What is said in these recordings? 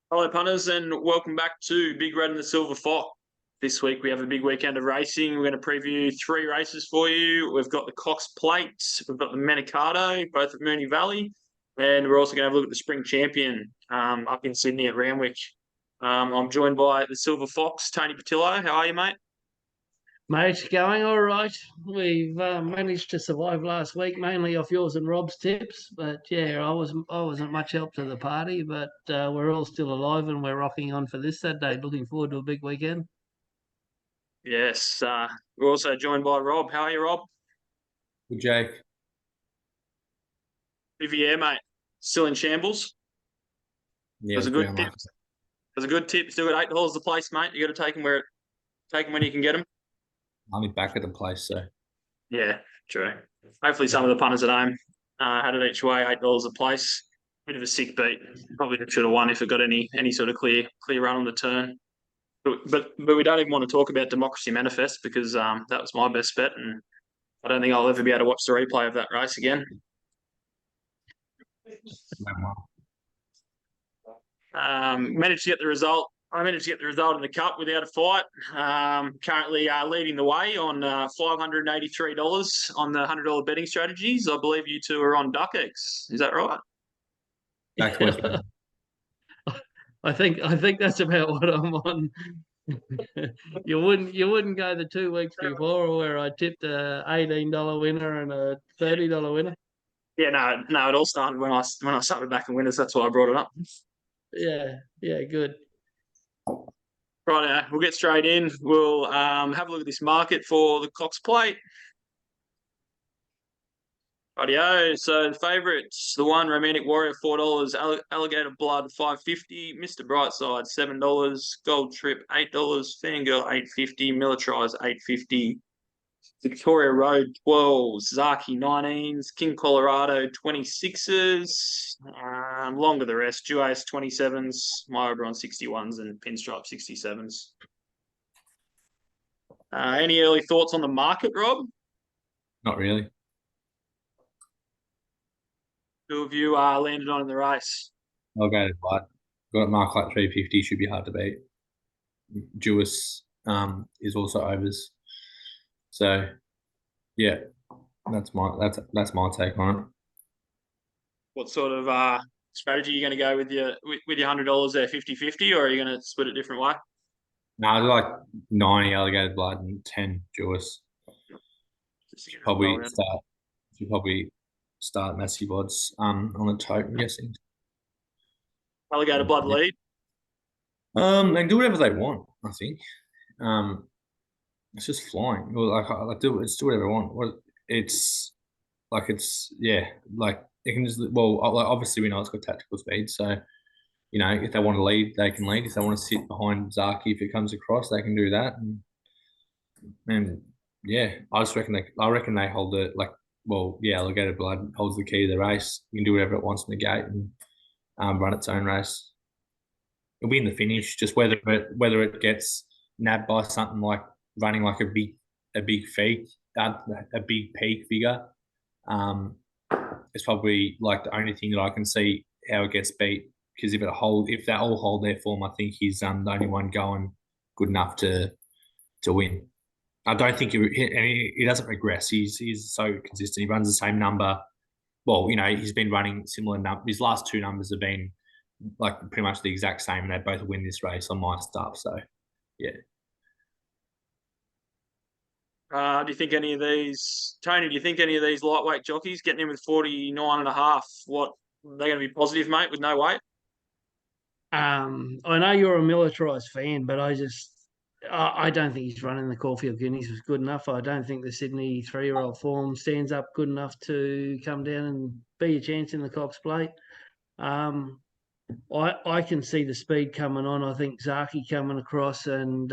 Hello, punters, and welcome back to Big Red and the Silver Fox. This week we have a big weekend of racing. We're going to preview three races for you. We've got the Cox Plate, we've got the Manikato, both at Moonee Valley, and we're also going to have a look at the Spring Champion up in Sydney at Randwick. I'm joined by the Silver Fox, Tony Patillo. How are you, mate? Mate, going all right. We've managed to survive last week, mainly off yours and Rob's tips. But yeah, I wasn't much help to the party, but we're all still alive and we're rocking on for this Saturday. Looking forward to a big weekend. Yes. We're also joined by Rob. How are you, Rob? Well, Jake, Vivier, mate. Still in shambles. yeah, It was it's a pretty good tip. unlucky. It was a good tip. Still got $8 a place, mate. You got to take them when you can get them. I'll be back at the place, so Yeah, true. Hopefully, some of the punters at home had it each way, $8 a place. Bit of a sick beat. Probably should have won if it got any sort of clear run on the turn. But we don't even want to talk about Democracy Manifest because that was my best bet, and I don't think I'll ever be able to watch the replay of that race again. Managed to get the result. I managed to get the result in the cup without a fight. Currently leading the way on $583 on the $100 betting strategies. I believe you two are on Duck Eggs. Is that right? back to West. I think that's about what I'm on. You wouldn't go the 2 weeks before where I tipped a $18 winner and a $30 winner. Yeah, no. It all started when I started backing winners. That's why I brought it up. Yeah, good. Right, we'll get straight in. We'll have a look at this market for the Cox Plate. Rightio. So the favourites, the one Romantic Warrior $4, Alligator Blood $5.50, Mr. Brightside $7, Gold Trip $8, Fangirl $8.50, Militarize $8.50, Victoria Road 12, Zaki 19s, King Colorado 26s, longer the rest, Duas 27s, Myobron 61s, and Pinstripe 67s. Any early thoughts on the market, Rob? Not really. Who have you landed on in the race? I'll go to Blood. Got a mark like 350. Should be hard to beat. Jewis is also overs. So yeah, that's my take on it. What sort of strategy are you going to go with your $100 there, 50-50, or are you going to split it a different way? No, I do like 90 Alligator Blood and 10 Jewis. Should probably start massive odds on the tote. I'm guessing. Alligator Blood lead. They can do whatever they want. I think. It's just flying. Well, like do whatever I want. Like it can just obviously we know it's got tactical speed, so if they want to lead, they can lead. If they want to sit behind Zaki, if it comes across, they can do that. And yeah, I reckon they hold it like Alligator Blood holds the key to the race. You can do whatever it wants in the gate and run its own race. It'll be in the finish, just whether it gets nabbed by something like running like a big peak figure. It's probably like the only thing that I can see how it gets beat, because if they all hold their form, I think he's the only one going good enough to win. I don't think he doesn't regress. He's so consistent. He runs the same number. Well, he's been running similar numbers. His last two numbers have been like pretty much the exact same, and they both win this race on my stuff. So yeah. Do you think any of these, Tony? Do you think any of these lightweight jockeys getting in with 49.5? What, they're going to be positive, mate, with no weight? I know you're a militarized fan, but I don't think he's running the Caulfield Guineas was good enough. I don't think the Sydney 3-year-old form stands up good enough to come down and be a chance in the Cox Plate. I can see the speed coming on. I think Zaki coming across, and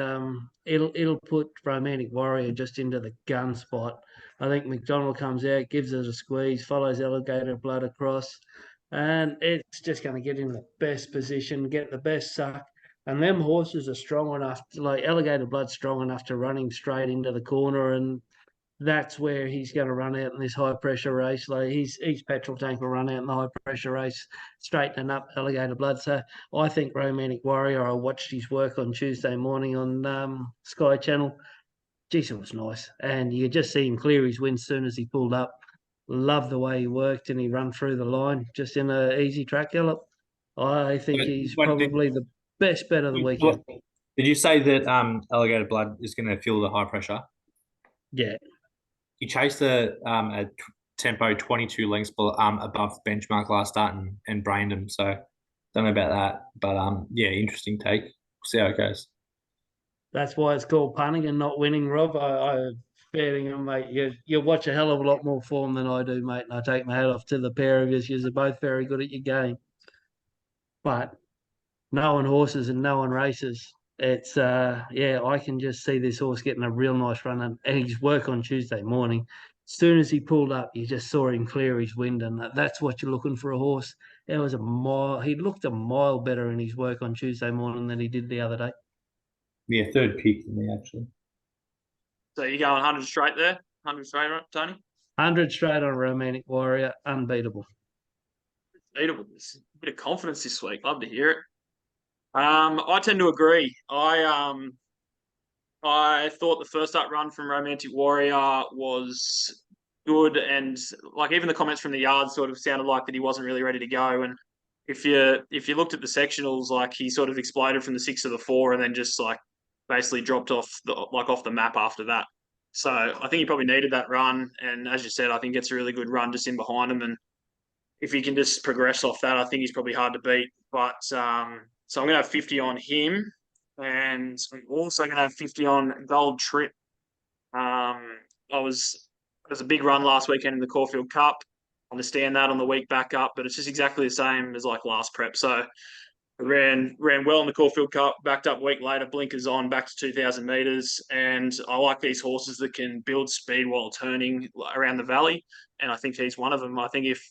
it'll put Romantic Warrior just into the gun spot. I think McDonald comes out, gives it a squeeze, follows Alligator Blood across, and it's just going to get in the best position, get the best suck. And them horses are strong enough, like Alligator Blood, strong enough to run him straight into the corner, and that's where he's going to run out in this high pressure race. Like his petrol tank will run out in the high pressure race, straightening up Alligator Blood. So I think Romantic Warrior. I watched his work on Tuesday morning on Sky Channel. Geez, it was nice, and you could just see him clear his wind as soon as he pulled up. Love the way he worked, and he ran through the line just in an easy track gallop. I think he's But probably the best bet of the weekend. did you say that Alligator Blood is going to feel the high pressure? Yeah, He chased a tempo 22 lengths above benchmark last start and brained him. So don't know about that, but yeah, interesting take. We'll see how it goes. that's why it's called punting and not winning, Rob. I betting him, mate. You watch a hell of a lot more form than I do, mate. And I take my hat off to the pair of you. You're both very good at your game. But knowing horses and knowing races, it's yeah, I can just see this horse getting a real nice run, and his work on Tuesday morning. As soon as he pulled up, you just saw him clear his wind, and that's what you're looking for a horse. It was a mile. He looked a mile better in his work on Tuesday morning than he did the other day. Yeah, third pick for me actually. So you going 100 straight there? 100 straight, right, Tony? 100 straight on Romantic Warrior, unbeatable. Beatable. A bit of confidence this week. Love to hear it. I tend to agree. I thought the first up run from Romantic Warrior was good, and like even the comments from the yard sort of sounded like that he wasn't really ready to go. And if you looked at the sectionals, like he sort of exploded from the 6 to the 4, and then just like basically dropped off the map after that. So I think he probably needed that run, and as you said, I think it's a really good run just in behind him. And if he can just progress off that, I think he's probably hard to beat. But so I'm going to have 50 on him, and I'm also going to have 50 on Gold Trip. It was a big run last weekend in the Caulfield Cup. I understand that on the week back up, but it's just exactly the same as like last prep. So ran well in the Caulfield Cup, backed up a week later, blinkers on, back to 2,000 metres. And I like these horses that can build speed while turning around the valley. And I think he's one of them. I think if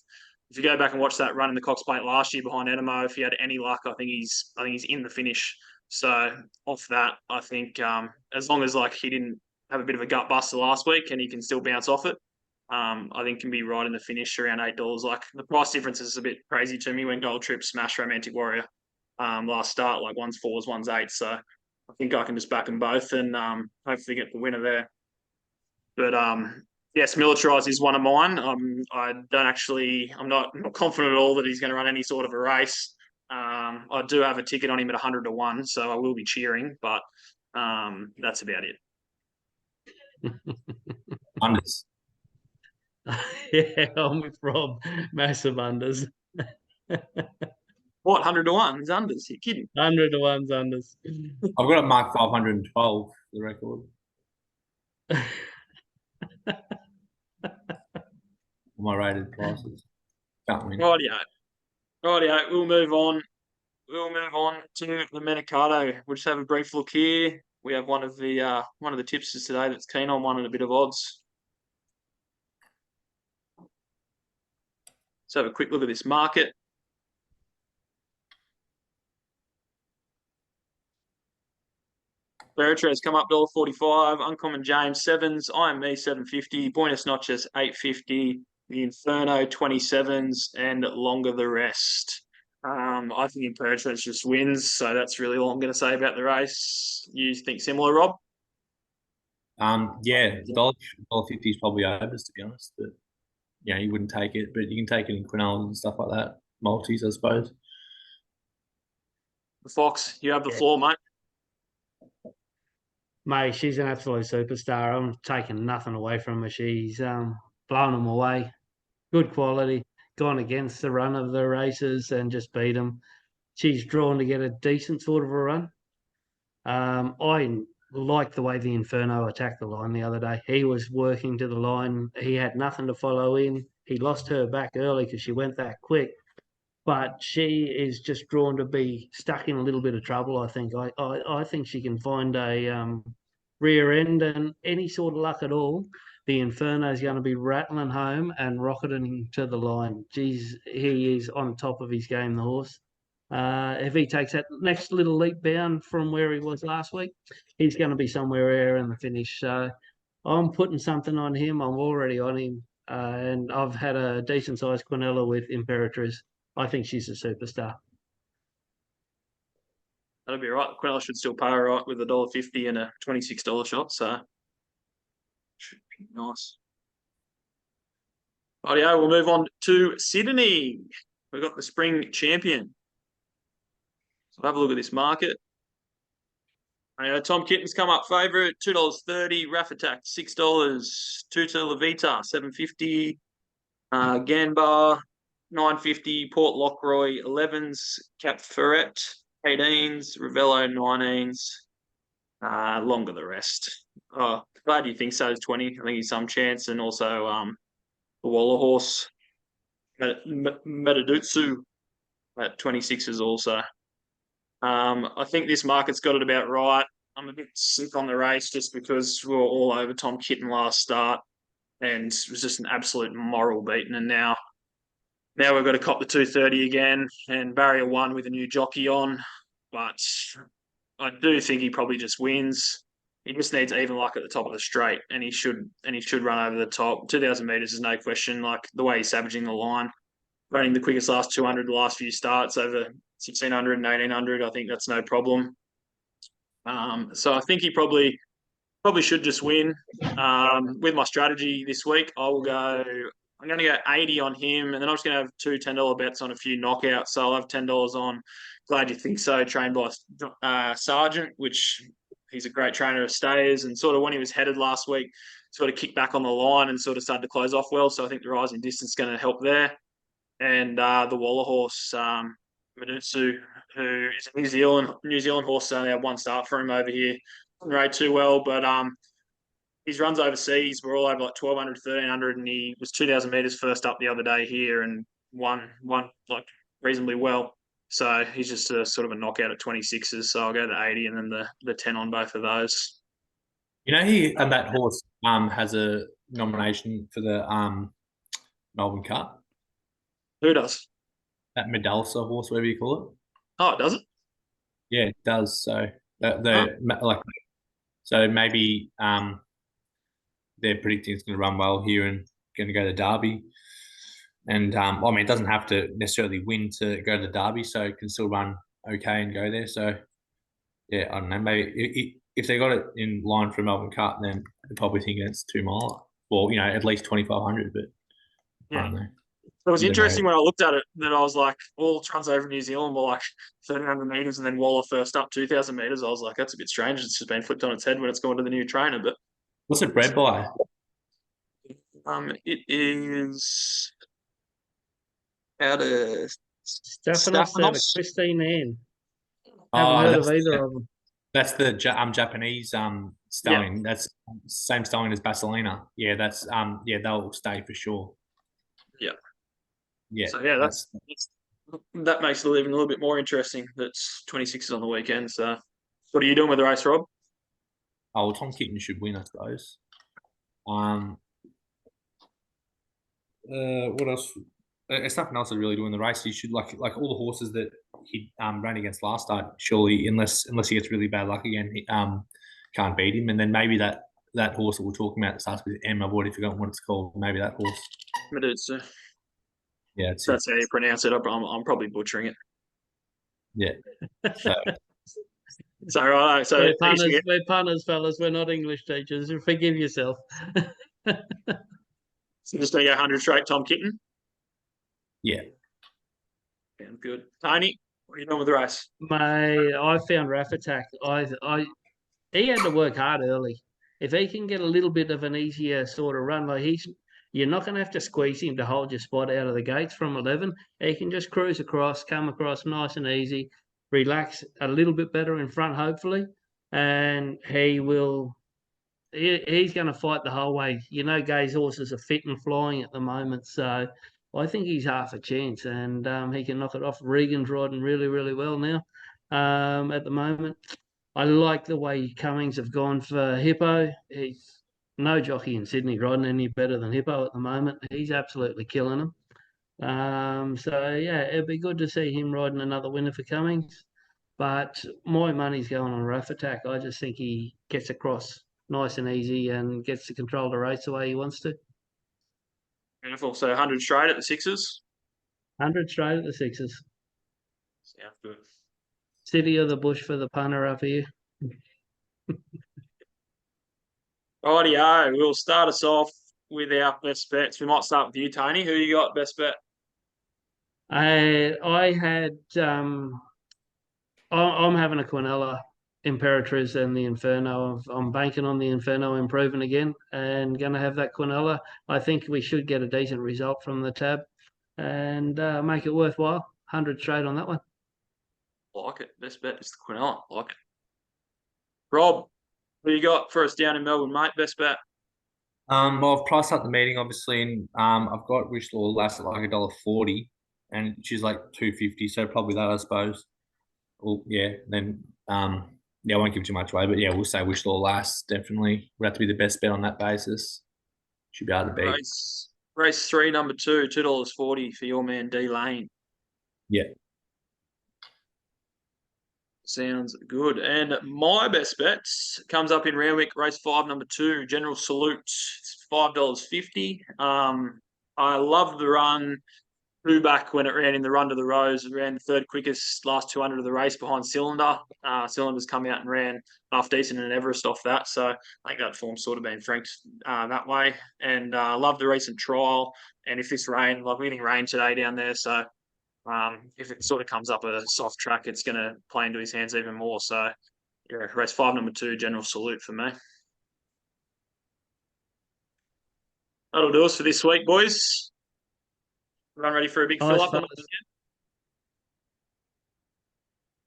you go back and watch that run in the Cox Plate last year behind Enemo, if he had any luck, I think he's in the finish. So off that, I think as long as like he didn't have a bit of a gut buster last week and he can still bounce off it, I think can be right in the finish around $8. Like the price difference is a bit crazy to me when Gold Trip smashed Romantic Warrior last start, like one's 4s, one's 8. So I think I can just back them both and hopefully get the winner there. But yes, Militarize is one of mine. I'm not confident at all that he's going to run any sort of a race. I do have a ticket on him at 100 to 1, so I will be cheering, but that's about it. Unders. Yeah, I'm with Rob. Massive unders. What, 100 to 1? It's unders. You're kidding. 100 to 1's unders. I've got a mark 512 for the record. My rated prices. Can't win. Rightio. We'll move on. To the Manikato. We'll just have a brief look here. We have one of the tipsters today that's keen on one at a bit of odds. Let's have a quick look at this market. Bertrand's come up $1.45. Uncommon James 7s. IME 750. Buenos Noches 850. The Inferno 27s and longer the rest. I think Imperatrice just wins, so that's really all I'm going to say about the race. You think similar, Rob? Yeah, $1.50 is probably overs, to be honest. But yeah, you wouldn't take it, but you can take it in Quinella and stuff like that. Multis, I suppose. The Fox, you have the floor, mate. Mate, she's an absolute superstar. I'm taking nothing away from her. She's blown them away. Good quality. Gone against the run of the races and just beat them. She's drawn to get a decent sort of a run. I like the way the Inferno attacked the line the other day. He was working to the line. He had nothing to follow in. He lost her back early because she went that quick. But she is just drawn to be stuck in a little bit of trouble, I think. I think she can find a rear end and any sort of luck at all. The Inferno is going to be rattling home and rocketing to the line. Geez, he is on top of his game, the horse. If he takes that next little leap down from where he was last week, he's going to be somewhere there in the finish. So I'm putting something on him. I'm already on him. And I've had a decent sized Quinella with Imperatriz. I think she's a superstar. That'll be right. Quinella should still pay all right with $1.50 and a $26 shot, so should be nice. Rightio, we'll move on to Sydney. We've got the spring champion. So have a look at this market. Tom Kitten's come up favourite, $2.30. Raff Attack, $6. Tuta Levita, $7.50. Ganbar, $9.50. Port Lockroy, 11s. Cap Ferret, 18s. Ravello, 19s. Longer the rest. Oh, glad you think so. Is 20. I think he's some chance, and also the Waller horse, Metadutsu at 26s also. I think this market's got it about right. I'm a bit sick on the race just because we were all over Tom Kitten last start, and it was just an absolute moral beating. And now we've got to cop the 230 again, and barrier 1 with a new jockey on. But I do think he probably just wins. He just needs even luck at the top of the straight, and he should run over the top. 2,000 meters is no question. Like the way he's savaging the line, running the quickest last 200 the last few starts over 1,600 and 1,800. I think that's no problem. So I think he probably should just win. With my strategy this week, I'm going to go 80 on him, and then I'm just going to have two $10 bets on a few knockouts. So I'll have $10 on Glad You Think So, trained by Sargent, which he's a great trainer of stayers. And sort of when he was headed last week, sort of kicked back on the line and sort of started to close off well. So I think the rising distance is going to help there. And the Waller horse, Manutsu, who is a New Zealand horse, only had one start for him over here. Didn't rate too well, but his runs overseas were all over like 1,200, 1,300, and he was 2,000 meters first up the other day here and won like reasonably well. So he's just a sort of a knockout at 26s. So I'll go to 80 and then the 10 on both of those. You know, he and that horse has a nomination for the Melbourne Cup. Who does? That Medalsa horse, whatever you call it. Oh, it does it? Yeah, it does. So so maybe they're predicting it's going to run well here and going to go to Derby. And I mean, it doesn't have to necessarily win to go to the Derby, so it can still run okay and go there. So yeah, I don't know. Maybe if they got it in line for Melbourne Cup, then they're probably thinking it's 2 mile. Well, you know, at least 2,500. But yeah. I don't know. It was interesting when I looked at it that I was like, all runs over New Zealand were like 1,300 meters, and then Waller first up 2,000 meters. I was like, that's a bit strange. It's just been flipped on its head when it's gone to the new trainer. But what's it bred by? It is out of Stephanos out of Christine Ann. Oh, Haven't heard of either of them. That's the Japanese stallion. Yeah. That's same stallion as Basilina. Yeah, that's they'll stay for sure. Yeah. Yeah. So yeah, that makes it even a little bit more interesting. That's 26s on the weekend. So what are you doing with the race, Rob? Oh, well, Tom Kitten should win, I suppose. What else? It's nothing else to really do in the race. He should like all the horses that he ran against last start. Surely, unless he gets really bad luck again, he can't beat him. And then maybe that horse that we're talking about that starts with M. I've already forgotten what it's called. Maybe that horse. Medutsu. Yeah, that's how you pronounce it. I'm probably butchering it. Yeah. So right. So we're punters, fellas. We're not English teachers. Forgive yourself. So just gonna go 100 straight, Tom Kitten. Yeah. Sounds good. Tony, what are you doing with the race? I found Raff Attack. He had to work hard early. If he can get a little bit of an easier sort of run, you're not going to have to squeeze him to hold your spot out of the gates from 11. He can just cruise across, come across nice and easy, relax a little bit better in front, hopefully, and he will. He's going to fight the whole way. You know, Gay's horses are fit and flying at the moment, so I think he's half a chance, and he can knock it off. Regan's riding really, really well now at the moment. I like the way Cummings have gone for Hippo. He's no jockey in Sydney riding any better than Hippo at the moment. He's absolutely killing them. So, yeah, it'd be good to see him riding another winner for Cummings. But my money's going on Raff Attack. I just think he gets across nice and easy and gets to control the race the way he wants to. Beautiful. So 100 straight at the sixes. 100 straight at the sixes. Sounds good. City of the bush for the punter up here. Rightio, we'll start us off with our best bets. We might start with you, Tony. Who you got best bet? I had I'm having a Quinella Imperatriz and the Inferno. I'm banking on the Inferno improving again and going to have that Quinella. I think we should get a decent result from the tab and make it worthwhile. 100 straight on that one. Like it. Best bet is the Quinella. Like it. Rob, who you got for us down in Melbourne, mate? Best bet. Well, I've priced up the meeting obviously, and I've got Wish Law last at like $1.40, and she's like 250, so probably that I suppose. Well, yeah, then yeah, I won't give too much away, but yeah, we'll say Wish Law last definitely. Would have to be the best bet on that basis. Should be able to beat. Race 3, number 2, $2.40 for your man D Lane. Yeah. Sounds good. And my best bets comes up in Randwick, race 5, number 2, General Salute. It's $5.50. I love the run. Flew back when it ran in the Run to the Rose. It ran the third quickest, last 200 of the race behind Cylinder. Cylinder's come out and ran half decent in Everest off that. So I think that form's sort of been franked that way. And I love the recent trial. And if this rain, like we're getting rain today down there, so if it sort of comes up a soft track, it's going to play into his hands even more. So, yeah, race 5, number 2, General Salute for me. That'll do us for this week, boys. Everyone ready for a big Nice, fill up on fellas. it?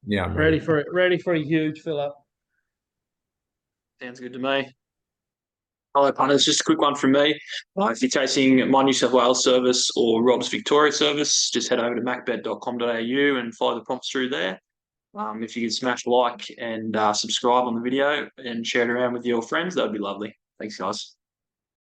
Yeah, I'm Ready for it. Ready for a huge fill up. Sounds good to me. Hello, punters. Just a quick one from me. If you're chasing my New South Wales service or Rob's Victoria service, just head over to macbet.com.au and follow the prompts through there. If you can smash like and subscribe on the video and share it around with your friends, that would be lovely. Thanks, guys.